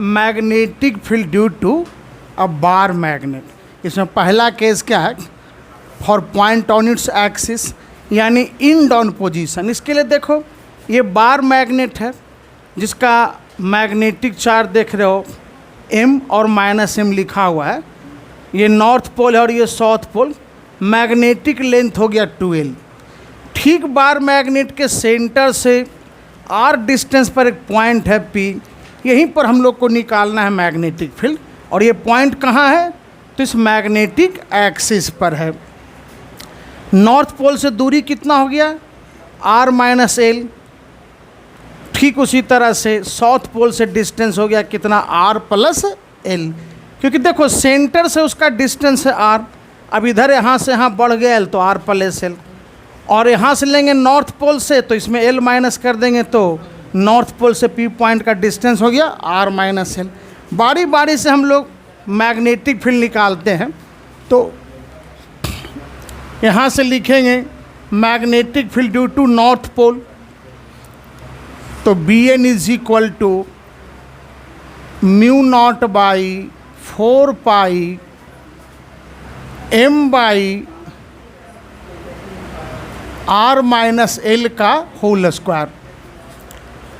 Magnetic field due to a bar magnet. इसमें पहला case क्या है, for point on its axis यानी इन डाउन पोजीशन। इसके लिए देखो ये बार मैग्नेट है जिसका मैग्नेटिक चार्ज देख रहे हो m और -m लिखा हुआ है। ये नॉर्थ पोल है और ये साउथ पोल। मैग्नेटिक लेंथ हो गया 2L। ठीक बार मैग्नेट के सेंटर से r डिस्टेंस पर एक पॉइंट है P, यहीं पर हम लोग को निकालना है मैग्नेटिक फील्ड। और ये पॉइंट कहाँ है, तो इस मैग्नेटिक एक्सिस पर है। नॉर्थ पोल से दूरी कितना हो गया, r-l। ठीक उसी तरह से साउथ पोल से डिस्टेंस हो गया कितना, r+l। क्योंकि देखो सेंटर से उसका डिस्टेंस है r। अब इधर यहाँ से यहाँ बढ़ गया l तो r+l। और यहाँ से लेंगे नॉर्थ पोल से तो इसमें l माइनस कर देंगे तो नॉर्थ पोल से P पॉइंट का डिस्टेंस हो गया r-l। बारी बारी से हम लोग मैग्नेटिक फील्ड निकालते हैं। तो यहाँ से लिखेंगे magnetic field due to north pole, तो Bn is equal to μ0/4π m/r -l का होल स्क्वायर।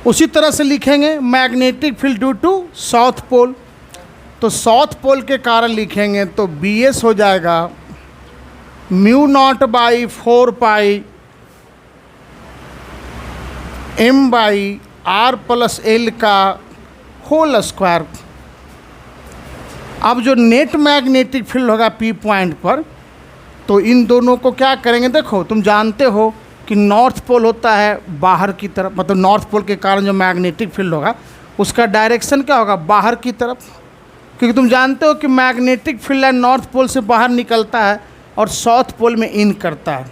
उसी तरह से लिखेंगे magnetic field due to south pole, तो साउथ पोल के कारण लिखेंगे तो Bs हो जाएगा μ0/4π m/r+l का होल स्क्वायर। अब जो नेट मैग्नेटिक फील्ड होगा P पॉइंट पर, तो इन दोनों को क्या करेंगे, देखो तुम जानते हो कि नॉर्थ पोल होता है बाहर की तरफ, मतलब नॉर्थ पोल के कारण जो मैग्नेटिक फील्ड होगा उसका डायरेक्शन क्या होगा, बाहर की तरफ। क्योंकि तुम जानते हो कि मैग्नेटिक फील्ड है नॉर्थ पोल से बाहर निकलता है और साउथ पोल में इन करता है।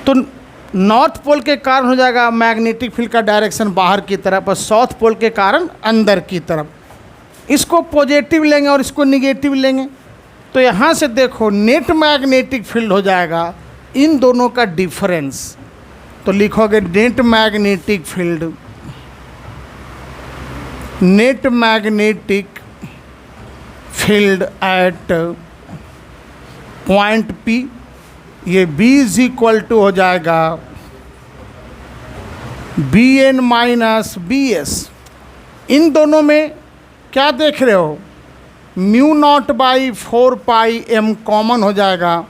तो नॉर्थ पोल के कारण हो जाएगा मैग्नेटिक फील्ड का डायरेक्शन बाहर की तरफ और साउथ पोल के कारण अंदर की तरफ। इसको पॉजिटिव लेंगे और इसको निगेटिव लेंगे, तो यहाँ से देखो नेट मैग्नेटिक फील्ड हो जाएगा इन दोनों का डिफरेंस। तो लिखोगे net magnetic field at point P, ये B इज इक्वल टू हो जाएगा Bn - Bs। इन दोनों में क्या देख रहे हो, μ0/4π m कॉमन हो जाएगा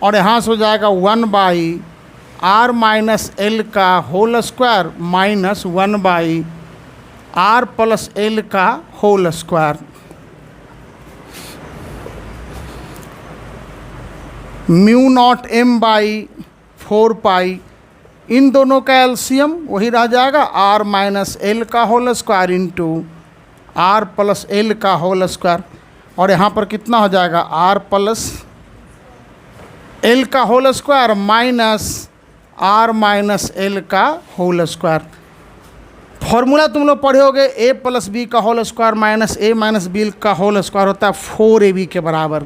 और यहाँ से हो जाएगा 1/r-l का होल स्क्वायर -1/r+l का होल स्क्वायर। μ0m/4π, इन दोनों का एलसीएम वही रह जाएगा r-l का होल स्क्वायर इंटू r+l का होल स्क्वायर। और यहाँ पर कितना हो जाएगा, r+l का होल स्क्वायर -r-l का होल स्क्वायर। फॉर्मूला तुम लोग पढ़े होगे a+b का होल स्क्वायर -a - b का होल स्क्वायर होता है 4ab के बराबर।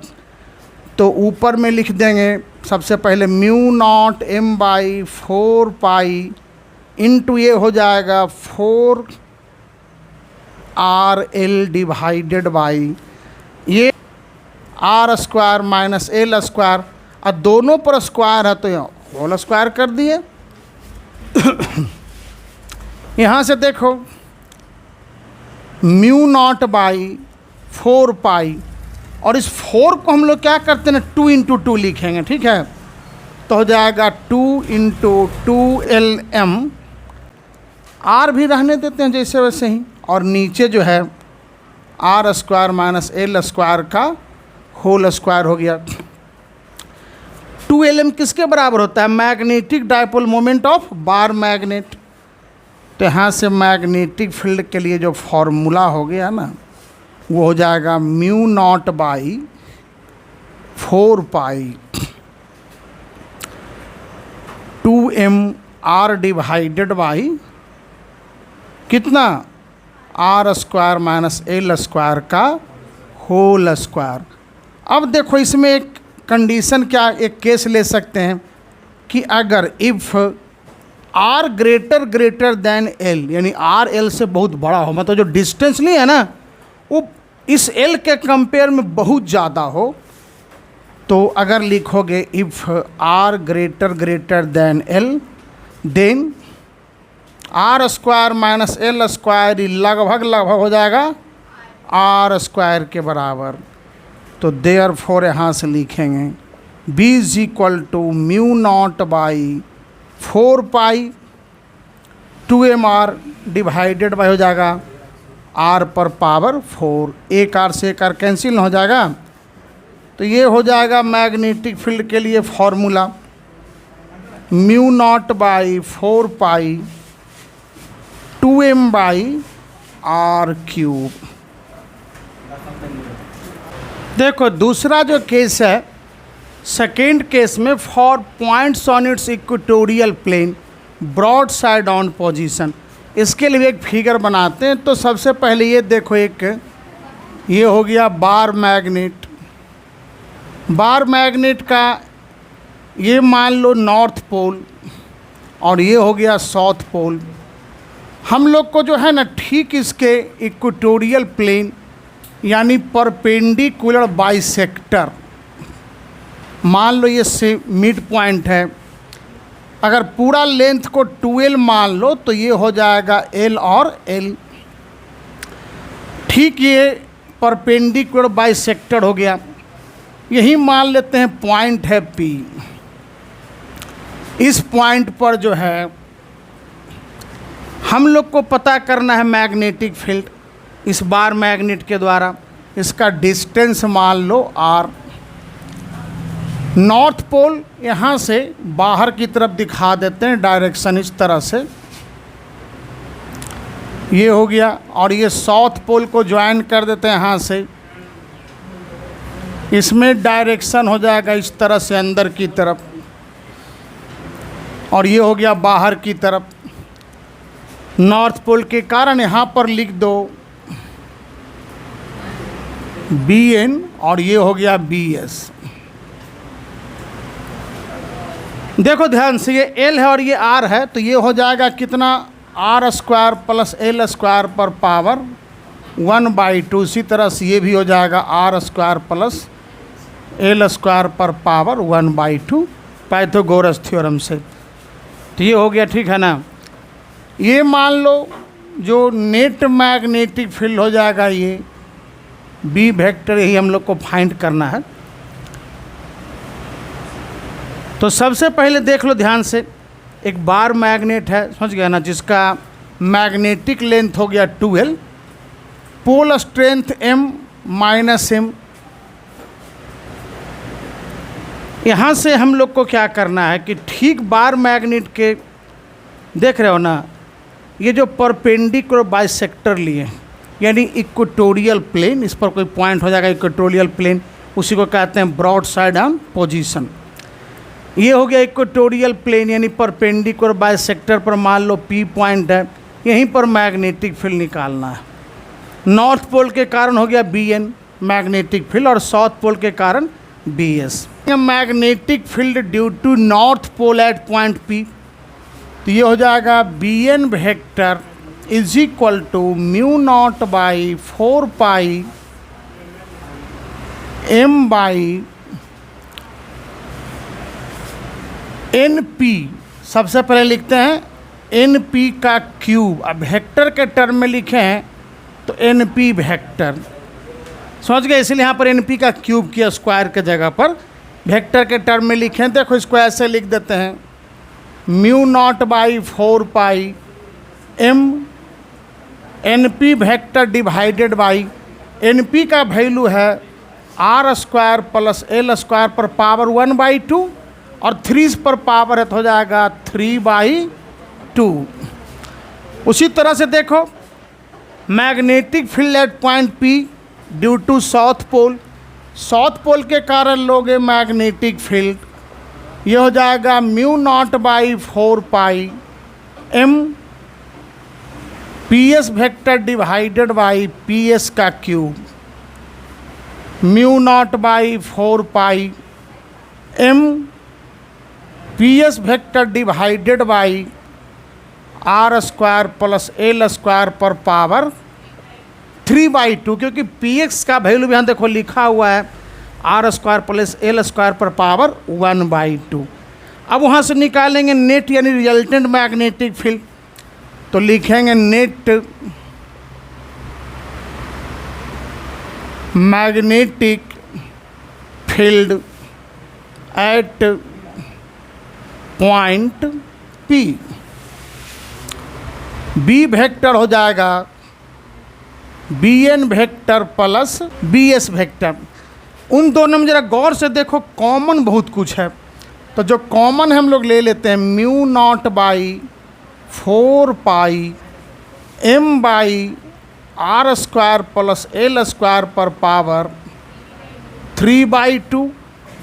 तो ऊपर में लिख देंगे सबसे पहले μ0m/4π इंटू ये हो जाएगा 4rl डिवाइडेड बाई ये r² -l स्क्वायर, और दोनों पर स्क्वायर है तो यहाँ होल स्क्वायर कर दिए। यहाँ से देखो μ0/4π, और इस 4 को हम लोग क्या करते हैं 2 × 2 लिखेंगे, ठीक है। तो हो जाएगा 2 × 2lm, r भी रहने देते हैं जैसे वैसे ही, और नीचे जो है r² -l स्क्वायर का होल स्क्वायर हो गया। 2lm किसके बराबर होता है, magnetic dipole moment of bar magnet. तो यहाँ से मैग्नेटिक फील्ड के लिए जो फॉर्मूला हो गया ना, वो हो जाएगा μ0/4π 2mr डिवाइडेड बाई कितना, r² -l स्क्वायर का होल स्क्वायर। अब देखो इसमें एक कंडीशन क्या, एक केस ले सकते हैं कि अगर if r greater than l, यानी आर एल से बहुत बड़ा हो, मतलब जो डिस्टेंस नहीं है ना वो इस एल के कंपेयर में बहुत ज़्यादा हो, तो अगर लिखोगे if r greater than l then r square minus l square लगभग हो जाएगा आर स्क्वायर के बराबर। तो देयरफॉर यहाँ से लिखेंगे b is equal to mu not by 4 pi 2mr divided by हो जाएगा r पर पावर 4, एक आर से एक आर कैंसिल हो जाएगा। तो ये हो जाएगा मैग्नेटिक फील्ड के लिए formula, mu not by 4 pi 2m by r cube. देखो दूसरा जो केस है, सेकेंड केस में for points on its equatorial plane broad side on position, इसके लिए एक फिगर बनाते हैं। तो सबसे पहले ये देखो, एक ये हो गया बार मैग्नेट, बार मैग्नेट का ये मान लो नॉर्थ पोल और ये हो गया साउथ पोल। हम लोग को जो है ना ठीक इसके इक्वेटोरियल प्लेन यानी परपेंडिकुलर बाइसेक्टर, मान लो ये से मिड पॉइंट है, अगर पूरा लेंथ को 2l मान लो तो ये हो जाएगा l और l, ठीक ये परपेंडिकुलर बाइसेक्टर हो गया। यही मान लेते हैं पॉइंट है P, इस पॉइंट पर जो है हम लोग को पता करना है मैग्नेटिक फील्ड इस बार मैग्नेट के द्वारा। इसका डिस्टेंस मान लो r, नॉर्थ पोल यहाँ से बाहर की तरफ दिखा देते हैं डायरेक्शन इस तरह से, ये हो गया, और ये साउथ पोल को ज्वाइन कर देते हैं यहाँ से, इसमें डायरेक्शन हो जाएगा इस तरह से अंदर की तरफ, और ये हो गया बाहर की तरफ। नॉर्थ पोल के कारण यहाँ पर लिख दो BN और ये हो गया BS। देखो ध्यान से, ये L है और ये R है, तो ये हो जाएगा कितना R square plus L square पर पावर 1/2। इसी तरह से ये भी हो जाएगा R square plus L square पर पावर 1/2 पाइथागोरस थ्योरम से। तो ये हो गया, ठीक है ना। ये मान लो जो नेट मैग्नेटिक फील्ड हो जाएगा ये B वेक्टर, यही हम लोग को फाइंड करना है। तो सबसे पहले देख लो ध्यान से, एक बार मैग्नेट है, समझ गया ना, जिसका मैग्नेटिक लेंथ हो गया 2l, pole strength m minus m। यहाँ से हम लोग को क्या करना है कि ठीक बार मैग्नेट के, देख रहे हो ना, ये जो परपेंडिकुलर बाइसेक्टर लिए यानी इक्वेटोरियल प्लेन, इस पर कोई पॉइंट हो जाएगा इक्वेटोरियल प्लेन, उसी को कहते हैं ब्रॉड साइड ऑन पोजीशन। ये हो गया इक्वेटोरियल प्लेन यानी परपेंडिकुलर बाइसेक्टर पर मान लो P पॉइंट है, यहीं पर मैग्नेटिक फील्ड निकालना है। नॉर्थ पोल के कारण हो गया BN मैग्नेटिक फील्ड और साउथ पोल के कारण BS magnetic field due to north pole at point P। तो ये हो जाएगा BN vector is equal to mu not by 4 pi m by NP। सबसे पहले लिखते हैं NP का क्यूब, अब वेक्टर के टर्म में लिखे हैं तो NP वेक्टर, समझ गए, इसलिए यहाँ पर NP का क्यूब किया, स्क्वायर के जगह पर वेक्टर के टर्म में लिखे हैं। देखो इसको ऐसे लिख देते हैं mu not by 4 pi m NP vector divided by NP का वैल्यू है R square plus L square पर पावर 1/2 और 3 पर पावर है तो हो जाएगा 3/2। उसी तरह से देखो magnetic field at point P due to south pole, south pole के कारण लोगे मैग्नेटिक फील्ड, ये हो जाएगा mu not by 4 pi m PS vector divided by PS का cube, mu not by 4 pi m PS vector divided by r square plus l square पर power 3/2, क्योंकि P x का वैल्यू यहाँ देखो लिखा हुआ है r square plus l square पर पावर 1/2। अब वहाँ से निकालेंगे नेट यानी रिजल्टेंट मैग्नेटिक फील्ड, तो लिखेंगे net magnetic field at point P। B vector हो जाएगा BN vector plus BS vector. उन दोनों में ज़रा गौर से देखो, कॉमन बहुत कुछ है, तो जो कॉमन हम लोग ले लेते हैं mu not by 4 pi M by r square plus l square पर पावर 3/2,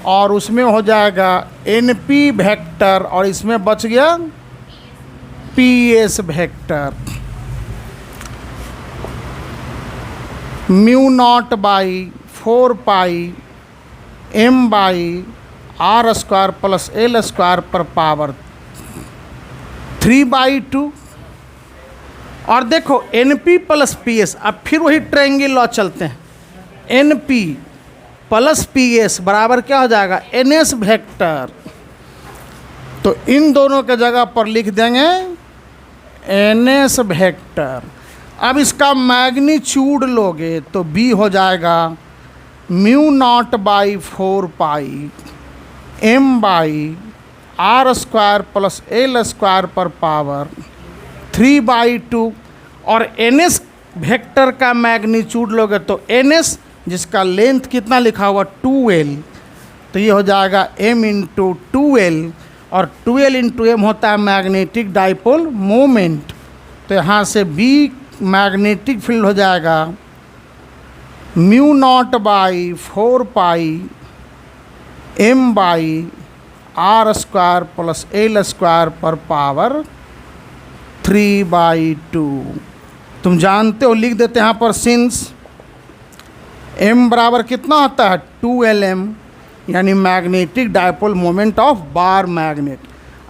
और उसमें हो जाएगा NP वेक्टर और इसमें बच गया PS vector. Mu not by 4 pi M by r square plus l square पर पावर 3/2। और देखो NP प्लस PS, अब फिर वही ट्रायंगल लॉ चलते हैं, NP प्लस PS बराबर क्या हो जाएगा NS वेक्टर। तो इन दोनों के जगह पर लिख देंगे NS वेक्टर। अब इसका मैग्नीट्यूड लोगे तो B हो जाएगा mu not by 4 pi M by r square plus l square पर पावर 3/2, और NS वेक्टर का मैग्नीट्यूड लोगे तो NS जिसका लेंथ कितना लिखा हुआ 2L, तो ये हो जाएगा M इंटू 2L, और 2L इंटू M होता है मैग्नेटिक डाइपोल मोमेंट। तो यहाँ से B मैग्नेटिक फील्ड हो जाएगा mu not by 4 pi M by r square plus l square पर पावर 3/2। तुम जानते हो, लिख देते हैं यहाँ पर सिंस M बराबर कितना होता है 2Lm, यानी magnetic dipole moment of bar magnet.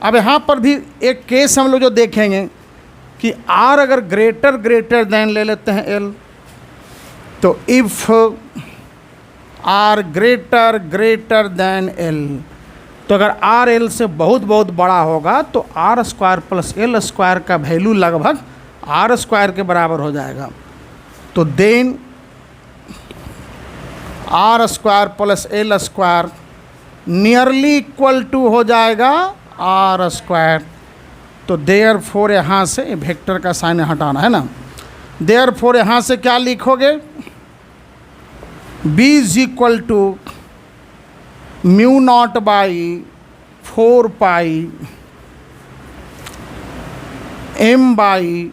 अब यहाँ पर भी एक केस हम लोग जो देखेंगे कि R अगर ग्रेटर देन ले लेते हैं L, तो if R greater than L, तो अगर R L से बहुत बड़ा होगा तो r square plus l square का वैल्यू लगभग आर स्क्वायर के बराबर हो जाएगा। तो then r square plus l square nearly equal to हो जाएगा आर स्क्वायर। तो देयर फोर यहाँ से वेक्टर का साइन हटाना है ना, देयर फोर यहाँ से क्या लिखोगे, B is equal to mu not by 4 pi M by,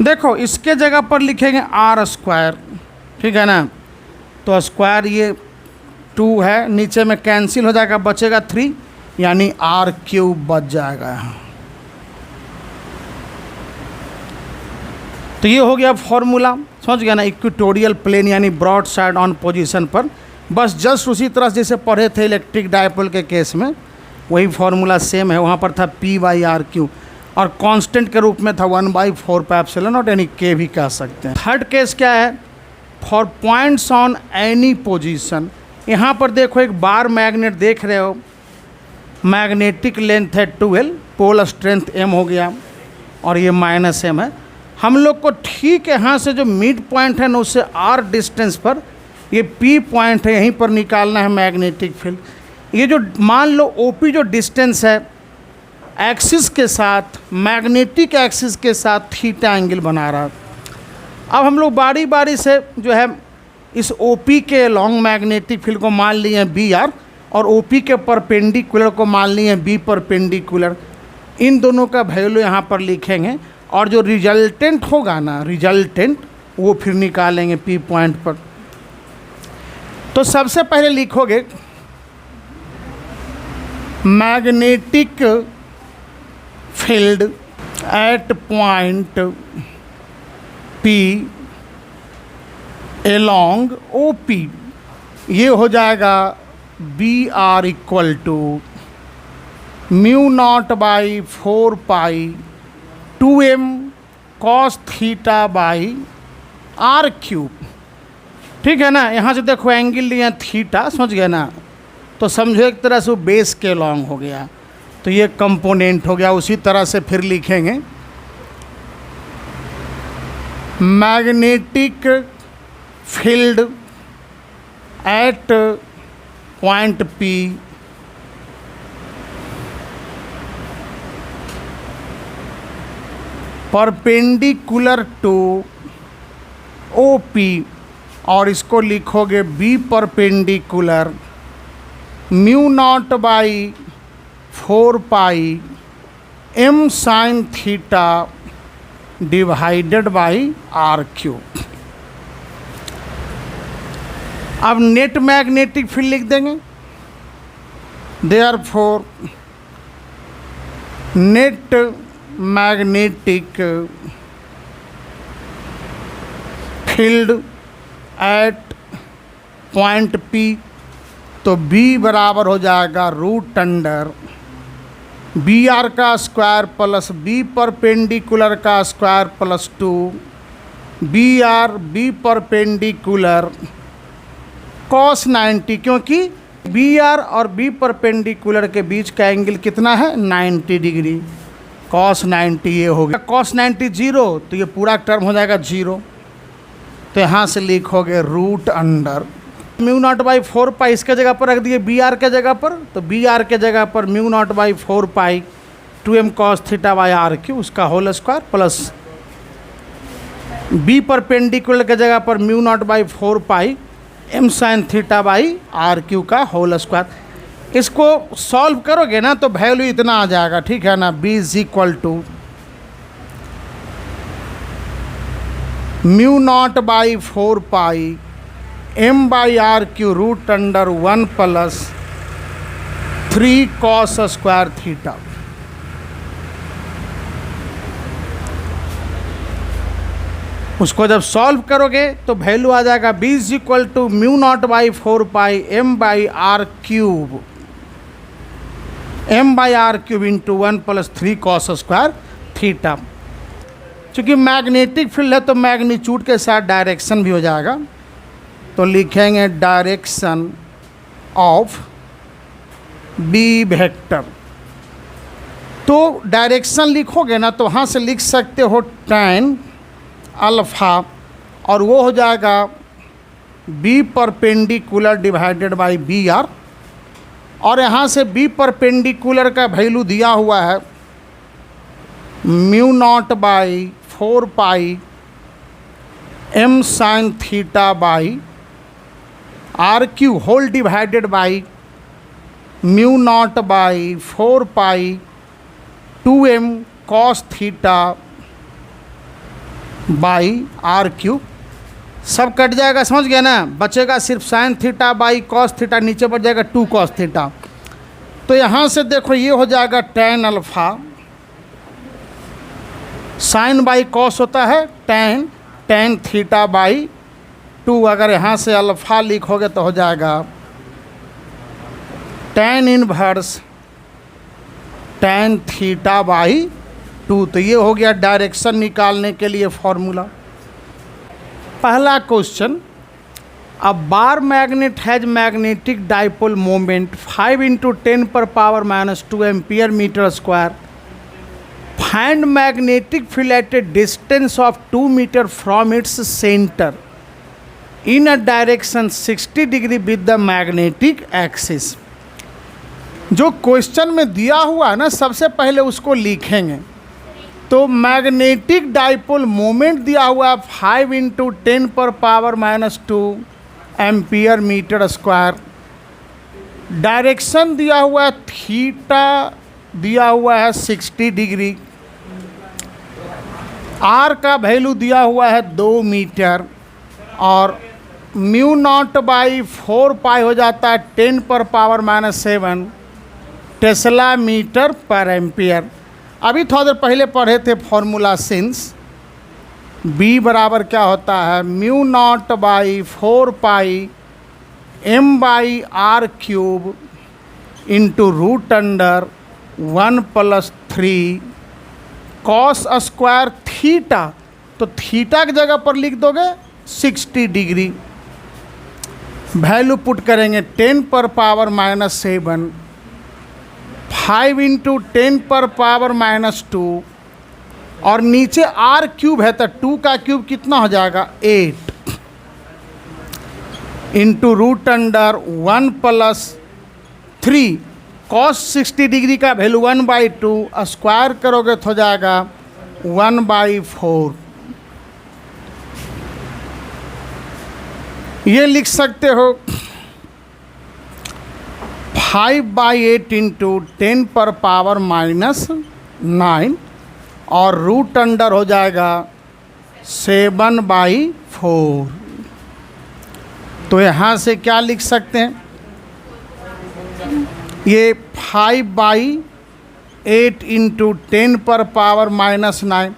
देखो इसके जगह पर लिखेंगे आर स्क्वायर, ठीक है ना, तो स्क्वायर ये 2 है, नीचे में कैंसिल हो जाएगा, बचेगा 3, यानी आर क्यूब बच जाएगा यहाँ। तो ये हो गया फॉर्मूला, समझ गया ना, इक्वेटोरियल प्लेन यानी ब्रॉड साइड ऑन पोजीशन पर। बस जस्ट उसी तरह जैसे पढ़े थे इलेक्ट्रिक डायपोल के केस में, वही फार्मूला सेम है। वहाँ पर था P/R⁻, और कांस्टेंट के रूप में था 1/4πε0, यानी K भी कह सकते हैं। थर्ड केस क्या है, for points on any position. यहाँ पर देखो एक बार मैग्नेट देख रहे हो, मैग्नेटिक लेंथ है 2L, पोल स्ट्रेंथ M हो गया, और ये -M है। हम लोग को ठीक यहाँ से जो मिड पॉइंट है ना, उससे R डिस्टेंस पर ये P पॉइंट है, यहीं पर निकालना है मैग्नेटिक फील्ड। ये जो मान लो OP जो डिस्टेंस है एक्सिस के साथ, मैग्नेटिक एक्सिस के साथ थीटा एंगल बना रहा है। अब हम लोग बारी बारी से जो है इस OP के लॉन्ग मैग्नेटिक फील्ड को मान लिए हैं BR, और OP के परपेंडिकुलर को मान लिए हैं B परपेंडिकुलर। इन दोनों का वैल्यू यहाँ पर लिखेंगे, और जो रिजल्टेंट होगा ना, रिजल्टेंट वो फिर निकालेंगे P पॉइंट पर। तो सबसे पहले लिखोगे magnetic field at point P along OP, ये हो जाएगा BR equal to mu not by 4 pi 2m cos theta by r cube. ठीक है ना, यहाँ से देखो एंगल लिया थीटा, समझ गए ना, तो समझो एक तरह से वो बेस के लॉन्ग हो गया, तो ये कंपोनेंट हो गया। उसी तरह से फिर लिखेंगे magnetic field at point P perpendicular to OP, और इसको लिखोगे B perpendicular mu not by 4 pi m sine theta divided by r cube. अब नेट मैग्नेटिक फील्ड लिख देंगे, therefore net magnetic field at point P, तो B बराबर हो जाएगा रूट अंडर बी आर का स्क्वायर प्लस बी परपेंडिकुलर का square plus 2 B r B perpendicular cos 90, क्योंकि बी आर और बी परपेंडिकुलर के बीच का एंगल कितना है 90 डिग्री, कॉस 90 ये हो गया। कॉस 90 जीरो, तो ये पूरा टर्म हो जाएगा जीरो, तो यहाँ से लिखोगे root under mu not by 4 pi, इसके जगह पर रख दिए बी आर के जगह पर, तो बी आर के जगह पर mu not by 4 pi 2m cos theta by r cube, उसका whole square plus B perpendicular के जगह पर mu not by 4 pi m sine theta by r cube का होल स्क्वायर। इसको सॉल्व करोगे ना तो वैल्यू इतना आ जाएगा, ठीक है ना, b is equal to mu not by 4 pi m by r cube root under 1 plus 3 cos square theta. उसको जब सॉल्व करोगे तो वैल्यू आ जाएगा b is equal to mu not by 4 pi m by r cube, m by r cube into 1 plus 3 cos square theta. चूँकि magnetic field है तो magnitude के साथ डायरेक्शन भी हो जाएगा, तो लिखेंगे डायरेक्शन ऑफ बी वेक्टर। तो डायरेक्शन लिखोगे ना तो वहाँ से लिख सकते हो tan अल्फ़ा, और वो हो जाएगा B perpendicular divided by B r, और यहाँ से बी परपेंडिकुलर का वैल्यू दिया हुआ है mu not by 4 pi m sine theta by r cube whole divided by mu not by 4 pi 2m cos theta by r cube. सब cut जाएगा, समझ गया ना, बचेगा सिर्फ sine theta by cos theta, नीचे बढ़ जाएगा 2 कॉस थीटा। तो यहाँ से देखो ये हो जाएगा tan alpha, sine by cos होता है tan थीटा बाई 2, अगर यहाँ से अल्फ़ा लिखोगे तो हो जाएगा tan inverse tan theta by 2। तो ये हो गया डायरेक्शन निकालने के लिए फॉर्मूला। पहला question, a bar magnet has magnetic dipole moment 5 × 10⁻⁻² ampere metre square. Find magnetic field at a distance of 2 metre from its centre in a direction 60 degree with the magnetic axis. जो question में दिया हुआ है ना, सबसे पहले उसको लिखेंगे। तो मैग्नेटिक डाइपोल मोमेंट दिया हुआ है 5 × 10⁻⁻² एम्पियर मीटर स्क्वायर। डायरेक्शन दिया हुआ है थीटा, दिया हुआ है 60 डिग्री। आर का वैल्यू दिया हुआ है 2 मीटर, और म्यू नॉट बाई 4 पाई हो जाता है 10⁻⁻7 टेस्ला मीटर पर एम्पियर। अभी थोड़ा देर पहले पढ़े थे फॉर्मूला सिंस। बी बराबर क्या होता है mu not by 4 pi m by r cube into root under 1 + 3 cos square theta, तो थीटा की जगह पर लिख दोगे 60 डिग्री। वैल्यू पुट करेंगे 10 पर पावर -7, 5 इंटू 10 पर पावर -2, और नीचे r क्यूब है तो 2 का क्यूब कितना हो जाएगा 8, इंटू √1 + 3 कॉस 60 डिग्री का वैल्यू 1/2, स्क्वायर करोगे तो हो जाएगा 1/4। ये लिख सकते हो 5/8 इंटू 10 पर पावर -9, और √ हो जाएगा 7/4। तो यहाँ से क्या लिख सकते हैं, ये 5/8 इंटू 10 पर पावर -9,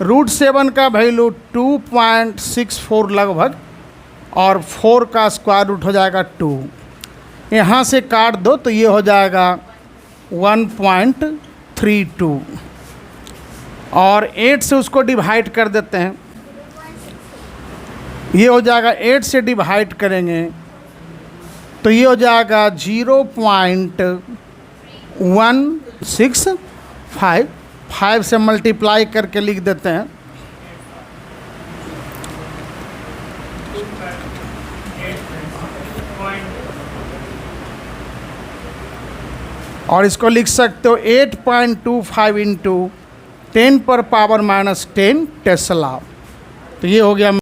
√7 का वैल्यू 2.64 लगभग, और 4 का स्क्वायर रूट हो जाएगा 2। यहाँ से काट दो तो ये हो जाएगा 1.32, और 8 से उसको डिवाइड कर देते हैं, ये हो जाएगा 8 से डिवाइड करेंगे तो ये हो जाएगा 0.165, 5 से मल्टीप्लाई करके लिख देते हैं, और इसको लिख सकते हो 8.25 इंटू 10 पर पावर -10 टेस्ला। तो ये हो गया